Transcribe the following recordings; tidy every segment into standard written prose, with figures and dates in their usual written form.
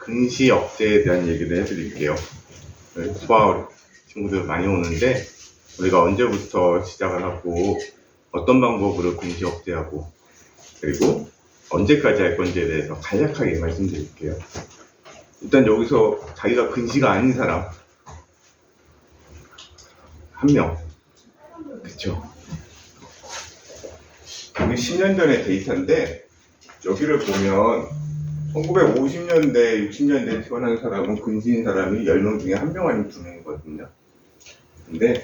근시 억제에 대한 얘기를 해드릴게요. 수학 친구들 많이 오는데 우리가 언제부터 시작을 하고 어떤 방법으로 근시 억제하고 그리고 언제까지 할 건지에 대해서 간략하게 말씀드릴게요. 일단 여기서 자기가 근시가 아닌 사람 한 명, 그쵸? 여기 10년 전의 데이터인데 여기를 보면 1950년대, 60년대에 태어난 사람은 근시인 사람이 10명 중에 1명 아니면 2명이거든요. 근데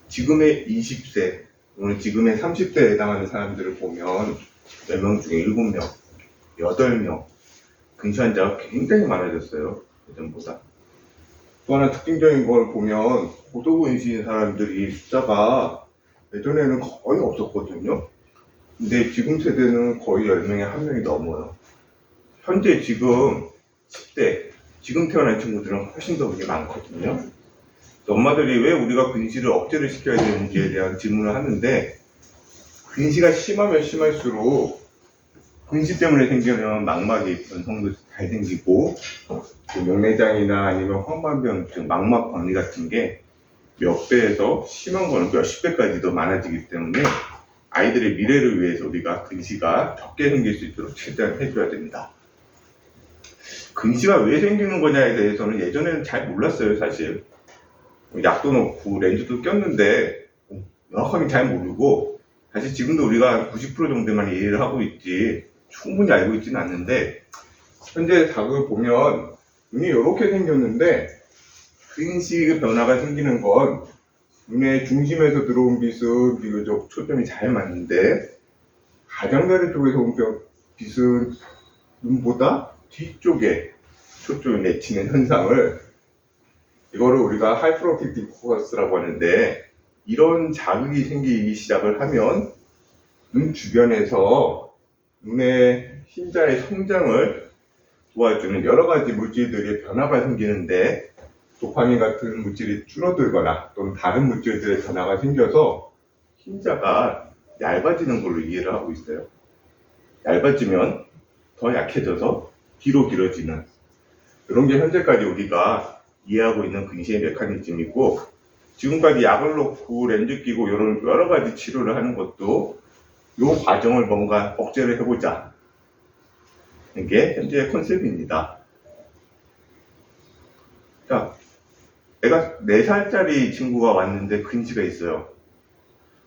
지금의 20세, 오늘 지금의 30대에 해당하는 사람들을 보면 10명 중에 7명, 8명 근시 환자가 굉장히 많아졌어요. 예전보다. 또 하나 특징적인 걸 보면 고도근시인 사람들이 숫자가 예전에는 거의 없었거든요. 근데 지금 세대는 거의 10명에 1명이 넘어요. 현재 지금 10대, 지금 태어난 친구들은 훨씬 더 그게 많거든요. 엄마들이 왜 우리가 근시를 억제를 시켜야 되는지에 대한 질문을 하는데, 근시가 심하면 심할수록 근시 때문에 생기는 망막이 변성도 잘 생기고, 명내장이나 아니면 황반변증, 망막 박리 같은 게 몇 배에서 심한 거는 몇십 배까지도 많아지기 때문에 아이들의 미래를 위해서 우리가 근시가 적게 생길 수 있도록 최대한 해줘야 됩니다. 근시가 왜 생기는 거냐에 대해서는 예전에는 잘 몰랐어요, 사실. 약도 넣고 렌즈도 꼈는데 명확하게 잘 모르고, 사실 지금도 우리가 90% 정도만 이해를 하고 있지 충분히 알고 있지는 않는데, 현재 작을 보면 눈이 이렇게 생겼는데 근시 변화가 생기는 건 눈의 중심에서 들어온 빛은 비교적 초점이 잘 맞는데, 가장자리 쪽에서 온 빛은 눈보다 뒤쪽에 초점이 맺히는 현상을, 이거를 우리가 하이프로젝티브 포커스라고 하는데, 이런 자극이 생기기 시작을 하면 눈 주변에서 눈의 흰자의 성장을 도와주는 여러 가지 물질들의 변화가 생기는데, 도파민 같은 물질이 줄어들거나 또는 다른 물질들의 변화가 생겨서 흰자가 얇아지는 걸로 이해를 하고 있어요. 얇아지면 더 약해져서 뒤로 길어지는, 이런 게 현재까지 우리가 이해하고 있는 근시의 메커니즘이고, 지금까지 약을 놓고 렌즈 끼고 이런 여러 가지 치료를 하는 것도 이 과정을 뭔가 억제를 해보자, 이게 현재의 컨셉입니다. 자, 애가 4살짜리 친구가 왔는데 근시가 있어요.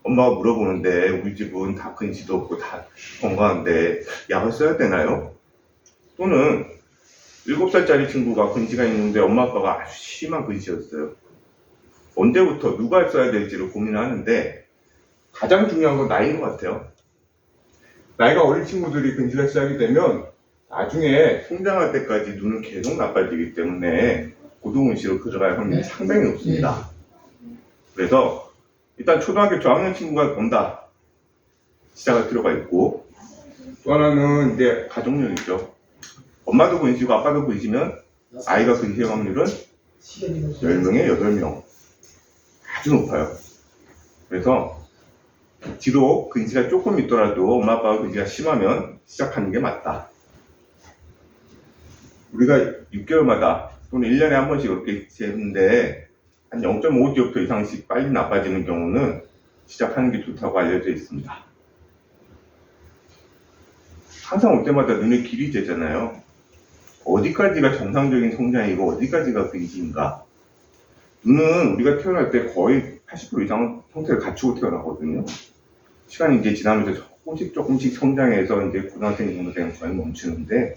엄마가 물어보는데 우리 집은 다 근시도 없고 다 건강한데 약을 써야 되나요? 또는 7살짜리 친구가 근시가 있는데 엄마 아빠가 아주 심한 근시였어요. 언제부터 누가 써야 될지를 고민하는데, 가장 중요한 건 나이인 것 같아요. 나이가 어린 친구들이 근시가 시작이 되면 나중에 성장할 때까지 눈은 계속 나빠지기 때문에 고도근시로 들어갈 확률이 상당히 높습니다. 그래서 일단 초등학교 저학년 친구가 본다, 시작할 필요가 있고, 또 하나는 이제 가족력이죠. 엄마도 근시고 아빠도 근시면 아이가 근시의 확률은 10명에 8명, 아주 높아요. 그래서 뒤로 근시가 조금 있더라도 엄마 아빠가 근시가 심하면 시작하는 게 맞다. 우리가 6개월마다 또는 1년에 한 번씩 이렇게 재는데 한 0.5디옵터 이상씩 빨리 나빠지는 경우는 시작하는 게 좋다고 알려져 있습니다. 항상 올 때마다 눈의 길이 재잖아요. 어디까지가 정상적인 성장이고 어디까지가 근시인가? 눈은 우리가 태어날 때 거의 80% 이상 형태를 갖추고 태어나거든요. 시간이 이제 지나면서 조금씩 성장해서 이제 고등학생 정도 되면 거의 멈추는데,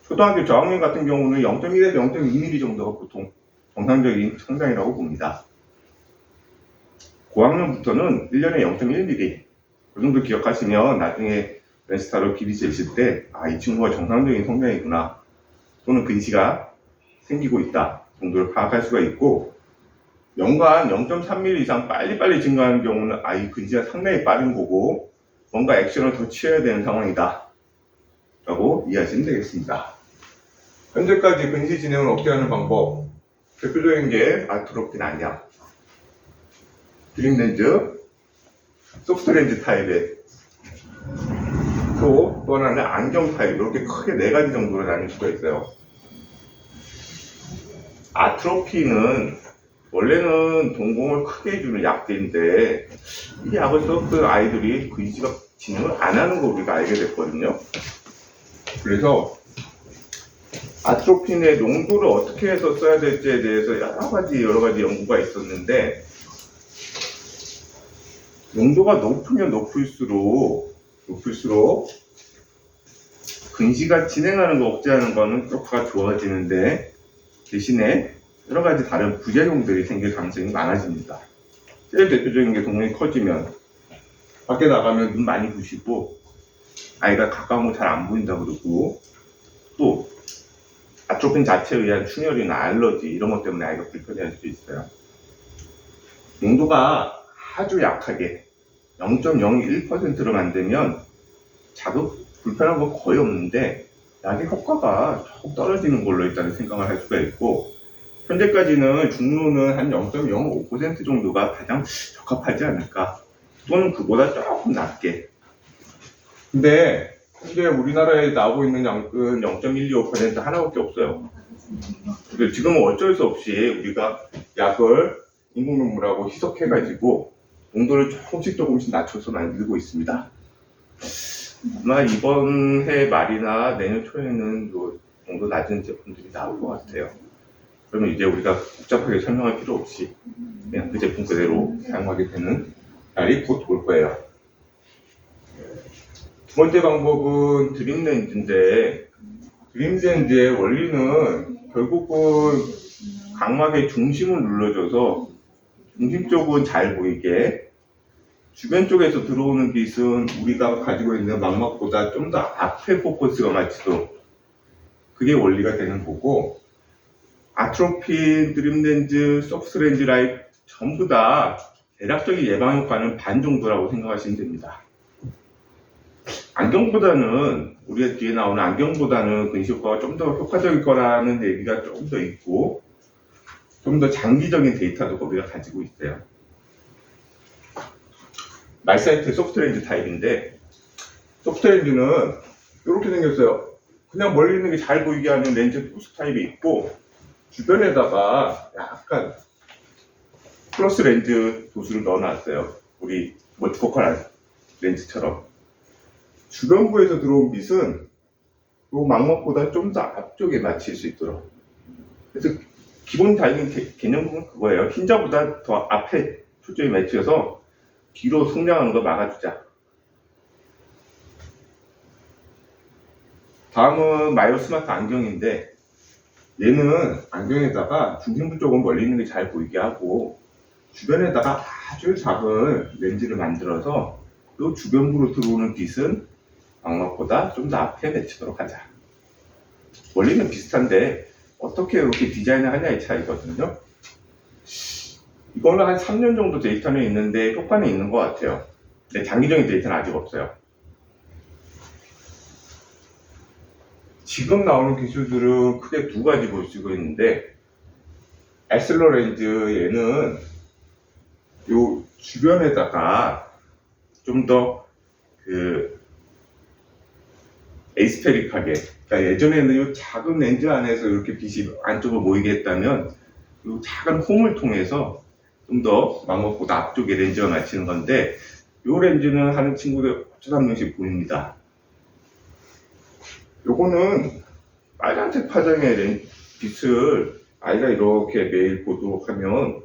초등학교 저학년 같은 경우는 0.1에서 0.2mm 정도가 보통 정상적인 성장이라고 봅니다. 고학년부터는 1년에 0.1mm, 그 정도 기억하시면 나중에 렌스타로 길이 재실 때 이 친구가 정상적인 성장이구나, 또는 근시가 생기고 있다 정도를 파악할 수가 있고, 연간 0.3mm 이상 빨리빨리 증가하는 경우는 이 근시가 상당히 빠른 거고 뭔가 액션을 더 취해야 되는 상황이다 라고 이해하시면 되겠습니다. 현재까지 근시 진행을 억제하는 방법, 대표적인 게 아트로핀 안약, 드림렌즈, 소프트렌즈 타입의 또 하나는 안경 타입, 이렇게 크게 4가지 정도로 나뉠 수가 있어요. 아트로피는 원래는 동공을 크게 해주는 약제인데 이 약을 써서 아이들이 근시가 진행을 안 하는 거 우리가 알게 됐거든요. 그래서 아트로핀의 농도를 어떻게 해서 써야 될지에 대해서 여러 가지 연구가 있었는데, 농도가 높으면 높을수록 근시가 진행하는 거 억제하는 거는 효과가 좋아지는데, 대신에 여러 가지 다른 부작용들이 생길 가능성이 많아집니다. 제일 대표적인 게 동공이 커지면 밖에 나가면 눈 많이 부시고 아이가 가까운 거 잘 안 보인다 그러고, 또 아트로핀 자체에 의한 충혈이나 알러지 이런 것 때문에 아이가 불편해할 수 있어요. 농도가 아주 약하게 0.01%로 만들면 자극 불편한 거 거의 없는데 약의 효과가 조금 떨어지는 걸로 일단 생각을 할 수가 있고, 현재까지는 중로는 한 0.05% 정도가 가장 적합하지 않을까, 또는 그보다 조금 낮게. 근데 현재 우리나라에 나오고 있는 약은 0.125% 하나밖에 없어요. 근데 지금은 어쩔 수 없이 우리가 약을 인공눈물하고 희석해가지고 농도를 조금씩 낮춰서 만들고 있습니다. 아마 이번 해 말이나 내년 초에는 농도 낮은 제품들이 나올 것 같아요. 그러면 이제 우리가 복잡하게 설명할 필요 없이 그냥 그 제품 그대로 사용하게 되는 날이 곧 올 거예요. 두 번째 방법은 드림렌즈인데, 드림렌즈의 원리는 결국은 각막의 중심을 눌러줘서 중심 쪽은 잘 보이게, 주변 쪽에서 들어오는 빛은 우리가 가지고 있는 망막보다 좀 더 앞에 포커스가 맞추도록, 그게 원리가 되는 거고, 아트로핀, 드림렌즈, 소프트렌즈 라이트 전부 다 대략적인 예방 효과는 반 정도라고 생각하시면 됩니다. 안경보다는, 우리가 뒤에 나오는 안경보다는 근시 효과가 좀 더 효과적일 거라는 얘기가 좀 더 있고, 좀 더 장기적인 데이터도 우리가 가지고 있어요. 말사이트 소프트렌즈 타입인데, 소프트렌즈는 이렇게 생겼어요. 그냥 멀리 있는 게 잘 보이게 하는 렌즈 부스 타입이 있고, 주변에다가 약간 플러스 렌즈 도수를 넣어놨어요. 우리 멀티포컬 렌즈처럼. 주변부에서 들어온 빛은 이 망막보다 좀 더 앞쪽에 맞출 수 있도록. 그래서 기본 개념은 그거예요. 흰자보다 더 앞에 초점이 맞춰서 뒤로 성장하는 거 막아주자. 다음은 마이오 스마트 안경인데, 얘는 안경에다가 중심부 쪽은 멀리 있는 게 잘 보이게 하고, 주변에다가 아주 작은 렌즈를 만들어서 또 주변부로 들어오는 빛은 망막보다 좀 더 앞에 맺히도록 하자. 원리는 비슷한데 어떻게 이렇게 디자인을 하냐의 차이거든요. 이거는 한 3년 정도 데이터는 있는데 효과는 있는 것 같아요. 근데 장기적인 데이터는 아직 없어요. 지금 나오는 기술들은 크게 두 가지 볼 수가 있는데, 에슬러 렌즈 얘는 요 주변에다가 좀 더 에이스페릭하게, 그러니까 예전에는 요 작은 렌즈 안에서 이렇게 빛이 안쪽으로 모이게 했다면 요 작은 홈을 통해서 좀 더 망막보다 앞쪽에 렌즈가 맞추는 건데, 요 렌즈는 하는 친구들 어쩌다 한 명씩 보입니다. 요거는 빨간색 파장의 빛을 아이가 이렇게 매일 보도록 하면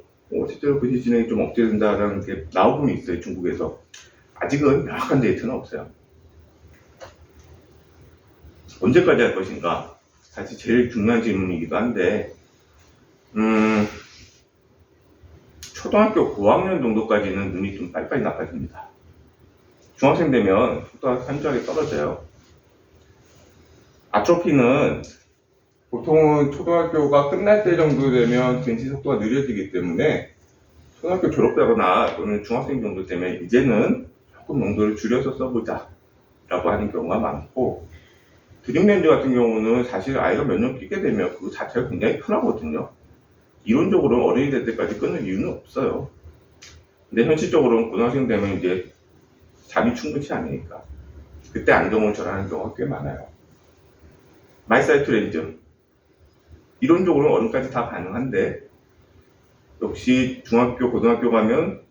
실제로 근시 진행이 좀 억제된다라는 게 나오고는 있어요, 중국에서. 아직은 명확한 데이터는 없어요. 언제까지 할 것인가? 사실 제일 중요한 질문이기도 한데, 초등학교 고학년 정도까지는 눈이 좀 빨리빨리 나빠집니다. 중학생 되면 속도가 현저하게 떨어져요. 아트로피는 보통은 초등학교가 끝날 때 정도 되면 근시 속도가 느려지기 때문에 초등학교 졸업하거나 또는 중학생 정도 되면 이제는 조금 농도를 줄여서 써보자 라고 하는 경우가 많고, 드림렌즈 같은 경우는 사실 아이가 몇 년 끼게 되면 그거 자체가 굉장히 편하거든요. 이론적으로 어린이 될 때까지 끊을 이유는 없어요. 근데 현실적으로는 고등학생 되면 이제 잠이 충분치 않으니까. 그때 안경을 절하는 경우가 꽤 많아요. 마이사이토렌즘 이론적으로는 어른까지 다 가능한데 역시 중학교, 고등학교 가면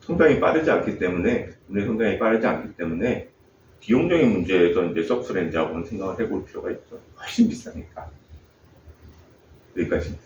성장이 빠르지 않기 때문에 눈의 성장이 빠르지 않기 때문에 비용적인 문제에서 이제 석스렌즈하고는 생각을 해볼 필요가 있죠. 훨씬 비싸니까. 여기까지.